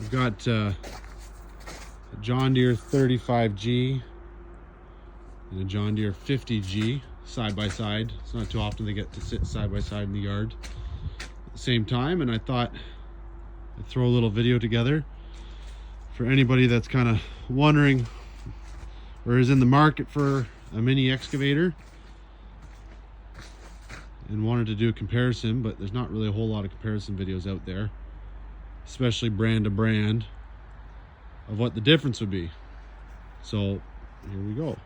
I've got a John Deere 35G and a John Deere 50G side by side. It's not too often they get to sit side by side in the yard at the same time, and I thought I'd throw a little video together for anybody that's kind of wondering or is in the market for a mini excavator and wanted to do a comparison, but there's not really a whole lot of comparison videos out there, especially brand to brand, of what the difference would be. So here we go.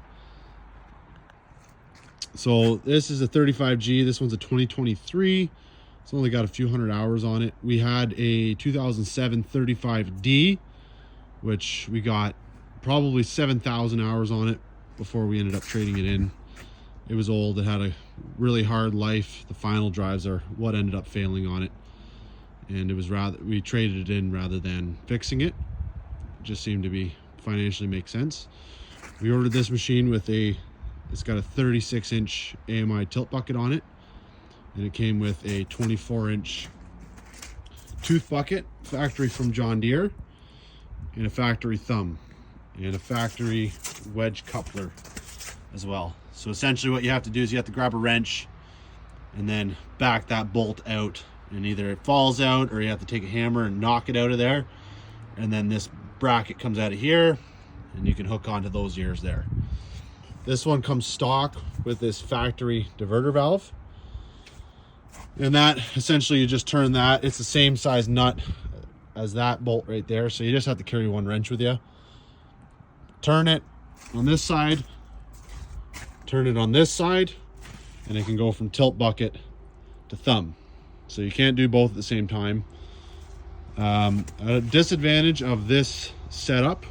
So this is a 35G. This one's a 2023. It's only got a few hundred hours on it. We had a 2007 35D, which we got probably 7,000 hours on it before we ended up trading it in. It was old. It had a really hard life. The final drives are what ended up failing on it, and it was we traded it in rather than fixing it. It just seemed to be financially make sense. We ordered this machine with it's got a 36-inch AMI tilt bucket on it, and it came with a 24-inch tooth bucket, factory from John Deere, and a factory thumb, and a factory wedge coupler as well. So essentially what you have to do is you have to grab a wrench and then back that bolt out, and either it falls out or you have to take a hammer and knock it out of there, and then this bracket comes out of here and you can hook onto those ears there. This one comes stock with this factory diverter valve, and that essentially you just turn that. It's the same size nut as that bolt right there, so you just have to carry one wrench with you. Turn it on this side, turn it on this side, and it can go from tilt bucket to thumb. So you can't do both at the same time. A disadvantage of this setup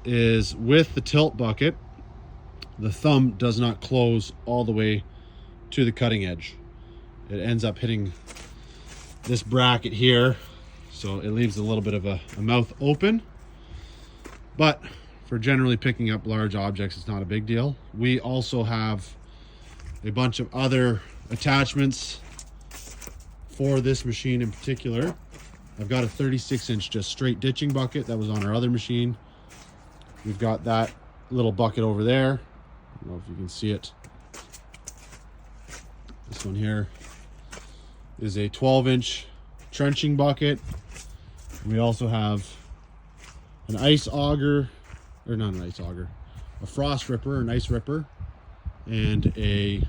is with the tilt bucket, the thumb does not close all the way to the cutting edge. It ends up hitting this bracket here, so it leaves a little bit of a mouth open. But for generally picking up large objects, it's not a big deal. We also have a bunch of other attachments for this machine in particular. I've got a 36-inch just straight ditching bucket that was on our other machine. We've got that little bucket over there. I don't know if you can see it. This one here is a 12-inch trenching bucket. We also have an ice auger, or not an ice auger, a frost ripper, an ice ripper, and an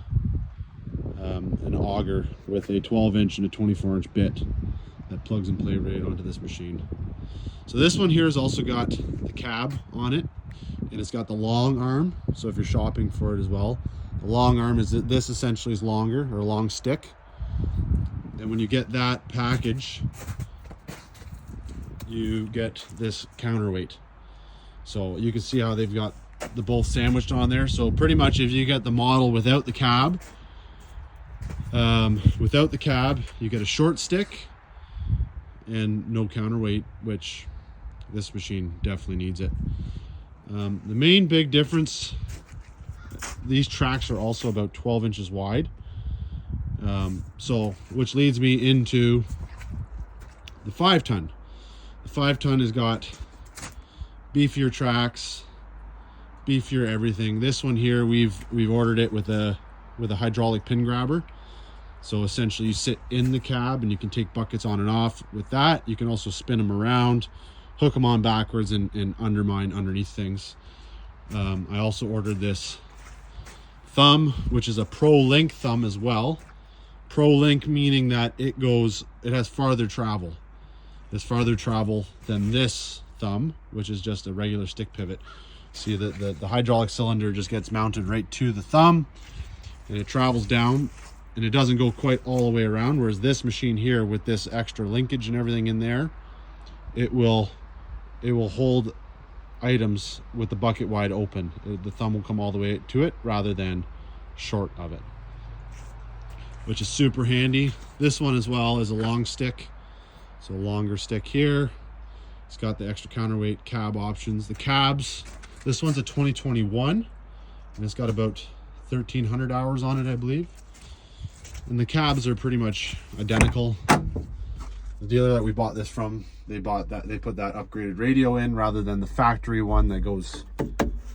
auger with a 12-inch and a 24-inch bit that plugs and play right onto this machine. So this one here has also got the cab on it, and it's got the long arm. So if you're shopping for it as well, the long arm is this essentially is longer, or a long stick. And when you get that package, you get this counterweight. So you can see how they've got the both sandwiched on there. So pretty much if you get the model without the cab, you get a short stick and no counterweight, which this machine definitely needs it. The main big difference, these tracks are also about 12 inches wide. So which leads me into the 5-ton. The 5-ton has got beefier tracks, beefier everything. This one here, we've ordered it with a hydraulic pin grabber. So essentially you sit in the cab and you can take buckets on and off with that. You can also spin them around, hook them on backwards, and undermine underneath things. I also ordered this thumb, which is a Pro Link thumb as well. Pro Link meaning that it has farther travel. There's farther travel than this thumb, which is just a regular stick pivot. See the hydraulic cylinder just gets mounted right to the thumb, and it travels down, and it doesn't go quite all the way around. Whereas this machine here, with this extra linkage and everything in there, it will hold items with the bucket wide open. The thumb will come all the way to it rather than short of it, which is super handy. This one as well is a long stick, so a longer stick here. It's got the extra counterweight cab options. The cabs, this one's a 2021, and it's got about 1,300 hours on it, I believe. And the cabs are pretty much identical. The dealer that we bought this from, they put that upgraded radio in rather than the factory one that goes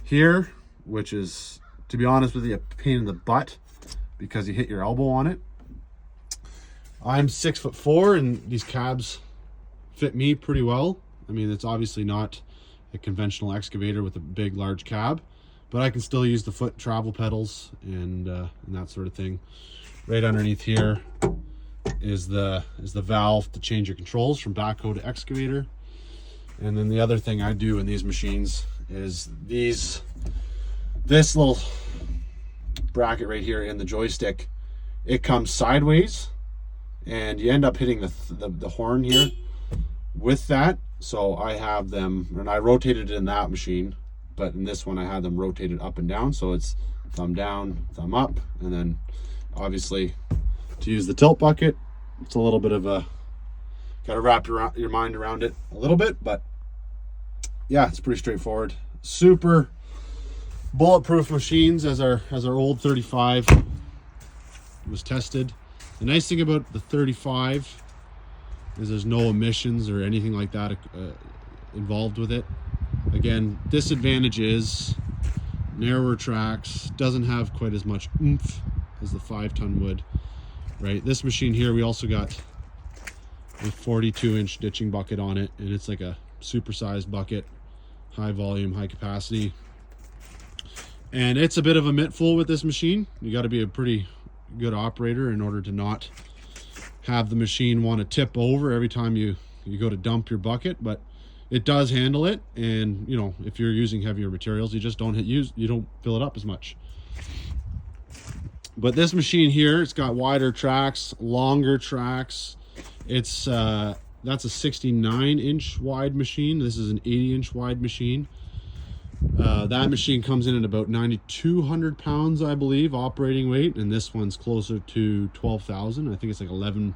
here, which is, to be honest with you, a pain in the butt because you hit your elbow on it. I'm 6'4", and these cabs fit me pretty well. I mean, it's obviously not a conventional excavator with a big, large cab, but I can still use the foot travel pedals and that sort of thing. Right underneath here is the valve to change your controls from backhoe to excavator. And then the other thing I do in these machines is this little bracket right here in the joystick, it comes sideways, and you end up hitting the horn here with that. So I have them, and I rotated it in that machine, but in this one I had them rotated up and down, so it's thumb down, thumb up, and then obviously to use the tilt bucket, it's a little bit of a, gotta wrap your mind around it a little bit, but yeah, it's pretty straightforward. Super bulletproof machines as our old 35 was tested. The nice thing about the 35 is there's no emissions or anything like that involved with it. Again, disadvantage is narrower tracks, doesn't have quite as much oomph as the 5-ton would, right? This machine here, we also got a 42-inch ditching bucket on it, and it's like a supersized bucket, high volume, high capacity. And it's a bit of a mittful with this machine. You got to be a pretty good operator in order to not have the machine want to tip over every time you go to dump your bucket, but it does handle it. And you know, if you're using heavier materials, you just don't fill it up as much. But this machine here, it's got wider tracks, longer tracks. It's that's a 69-inch wide machine. This is an 80-inch wide machine. That machine comes in at about 9,200 pounds, I believe, operating weight, and this one's closer to 12,000. I think it's like 11.5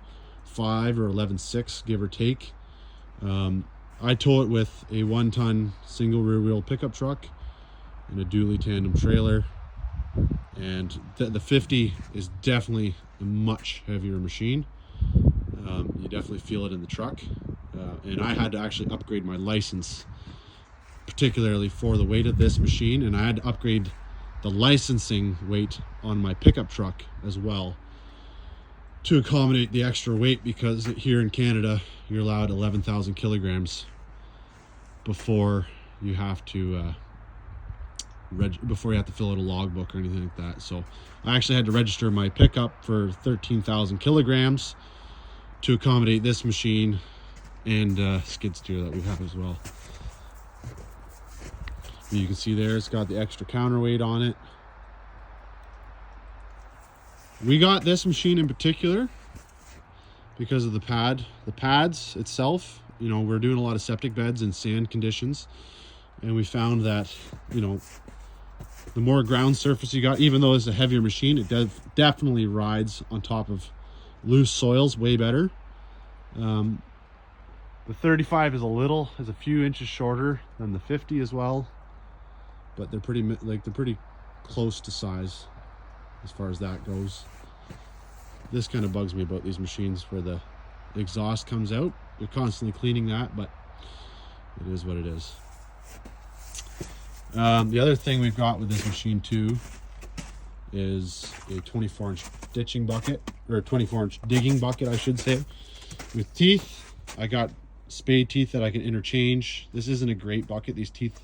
or 11.6, give or take. I tow it with a 1-ton single rear wheel pickup truck and a dually tandem trailer, and the 50 is definitely a much heavier machine. You definitely feel it in the truck, and I had to actually upgrade my license particularly for the weight of this machine, and I had to upgrade the licensing weight on my pickup truck as well to accommodate the extra weight, because here in Canada you're allowed 11,000 kilograms before you have to fill out a logbook or anything like that. So I actually had to register my pickup for 13,000 kilograms to accommodate this machine and skid steer that we have as well. You can see there, it's got the extra counterweight on it. We got this machine in particular because of the pads itself. You know, we're doing a lot of septic beds in sand conditions, and we found that, you know, the more ground surface you got, even though it's a heavier machine, it definitely rides on top of loose soils way better. The 35 is a few inches shorter than the 50 as well, but they're pretty close to size as far as that goes. This kind of bugs me about these machines where the exhaust comes out. You're constantly cleaning that, but it is what it is. The other thing we've got with this machine too is a 24-inch ditching bucket, or a 24-inch digging bucket, I should say, with teeth. I got spade teeth that I can interchange. This isn't a great bucket. These teeth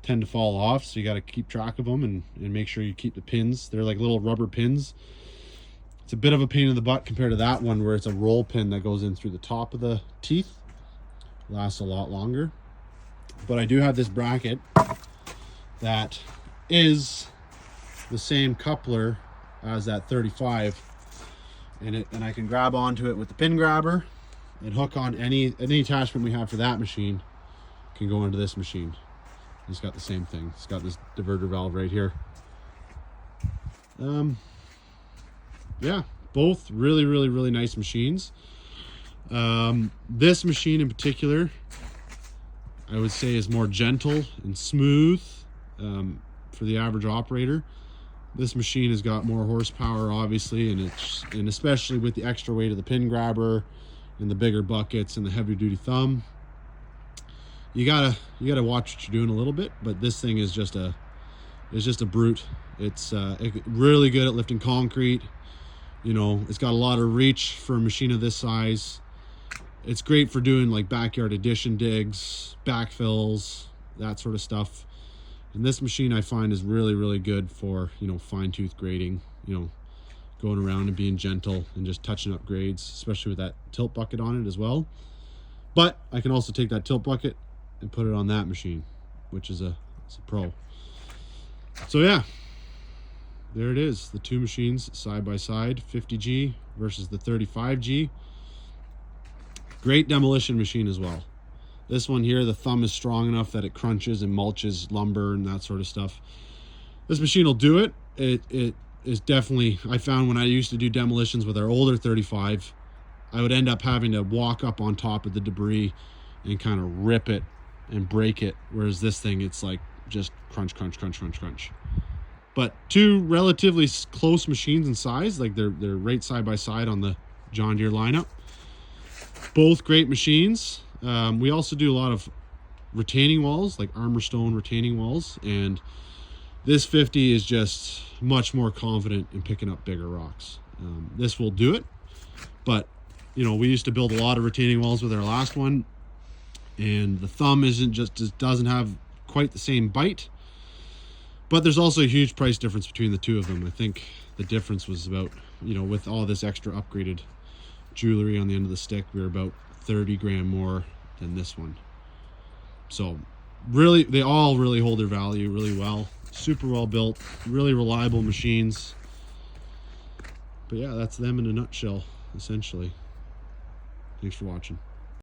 tend to fall off, so you got to keep track of them and make sure you keep the pins. They're like little rubber pins. It's a bit of a pain in the butt compared to that one where it's a roll pin that goes in through the top of the teeth. Lasts a lot longer. But I do have this bracket that is the same coupler as that 35, and I can grab onto it with the pin grabber and hook on any attachment we have for that machine can go into this machine. It's got the same thing. It's got this diverter valve right here. Yeah, both really nice machines. This machine in particular, I would say, is more gentle and smooth for the average operator. This machine has got more horsepower, obviously, and especially with the extra weight of the pin grabber and the bigger buckets and the heavier duty thumb. You gotta watch what you're doing a little bit, but this thing is just a brute. It's really good at lifting concrete. You know, it's got a lot of reach for a machine of this size. It's great for doing like backyard addition digs, backfills, that sort of stuff. And this machine I find is really good for, you know, fine tooth grading, you know, going around and being gentle and just touching up grades, especially with that tilt bucket on it as well. But I can also take that tilt bucket and put it on that machine, which is it's a pro. So yeah, there it is, the two machines side by side, 50G versus the 35G. Great demolition machine as well. This one here, the thumb is strong enough that it crunches and mulches lumber and that sort of stuff. This machine will do it. It is definitely, I found when I used to do demolitions with our older 35, I would end up having to walk up on top of the debris and kind of rip it and break it, whereas this thing, it's like just crunch. But two relatively close machines in size, like they're right side by side on the John Deere lineup. Both great machines. We also do a lot of retaining walls, like armor stone retaining walls, and this 50 is just much more confident in picking up bigger rocks. This will do it, but you know, we used to build a lot of retaining walls with our last one, and the thumb just doesn't have quite the same bite. But there's also a huge price difference between the two of them. I think the difference was about, you know, with all this extra upgraded jewelry on the end of the stick, we were about 30 grand more than this one. So really, they all really hold their value really well. Super well built, really reliable machines. But yeah, that's them in a nutshell, essentially. Thanks for watching.